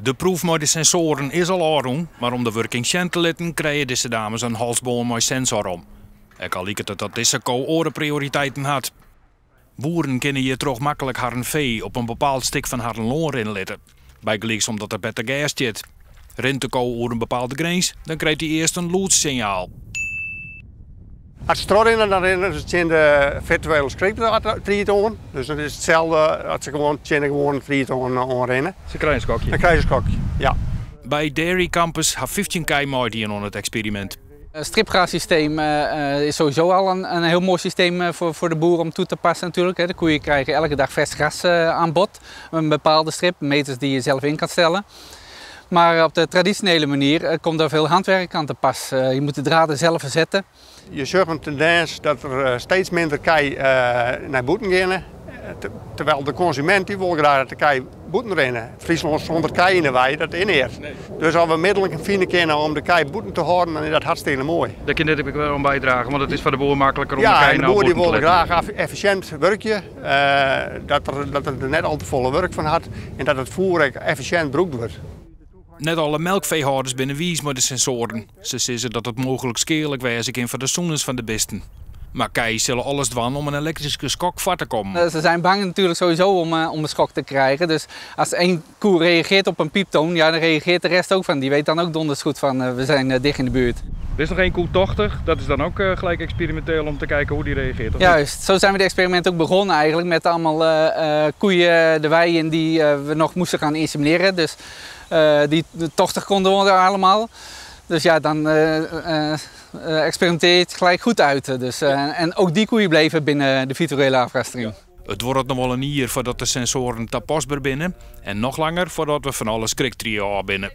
De proef met de sensoren is al aandoen, maar om de working chain te laten krijgen deze dames een halsboom met sensor om. Ik al lijkt het dat deze koe andere prioriteiten had. Boeren kunnen je toch makkelijk haar vee op een bepaald stuk van haar loon inletten. Bijgelijks omdat er beter gas zit. Rent de koe over een bepaalde grens, dan krijgt hij eerst een loodsignaal. Als ze erin dan rennen ze in de virtuele script triathlon. Dus dat is hetzelfde als ze gewoon triathlon aanrennen. Ze krijgen een schokje. Dan krijgen ze een schokje, ja. Bij Dairy Campus heeft 15 kei meedoen aan het experiment. Het stripgraassysteem is sowieso al een heel mooi systeem voor de boer om toe te passen natuurlijk. De koeien krijgen elke dag vers gras aan bod. Een bepaalde strip, meters die je zelf in kan stellen. Maar op de traditionele manier komt er veel handwerk aan te pas. Je moet de draden zelf verzetten. Je ziet een tendens dat er steeds minder kei naar boeten gaan. Terwijl de consument die wil graag dat de kei boeten rennen. Friesland zonder kei in de wei, dat inheert. Nee. Dus als we middelijk vinden kunnen om de kei boeten te houden, dan is dat hartstikke mooi. Daar kan dit wel aan bijdragen, want het is voor de boer makkelijker om de kei naar boeten te letten. Ja, de boer die wil graag efficiënt werken. Dat er net al te volle werk van had en dat het voer efficiënt gebruikt wordt. Net alle melkveehouders binnen wies met de sensoren. Ze zeggen dat het mogelijk skeerlijk wijs ik in voor de zoeners van de besten. Maar kei zullen alles doen om een elektrische schok vat te komen. Ze zijn bang natuurlijk sowieso om een schok te krijgen. Dus als één koe reageert op een pieptoon, ja, dan reageert de rest ook van. Die weet dan ook donders goed van we zijn dicht in de buurt. Er is nog één koe tochtig. Dat is dan ook gelijk experimenteel om te kijken hoe die reageert. Juist, zo zijn we de experimenten ook begonnen eigenlijk. Met allemaal koeien de wei in die we nog moesten gaan insemineren. Dus die tochtig konden worden allemaal. Dus ja, dan experimenteer je het gelijk goed uit. Dus, en ook die koeien bleven binnen de virtuele afrastering. Het wordt nog wel een jaar voordat de sensoren tapasbaar binnen. En nog langer voordat we van alles kriktrio binnen.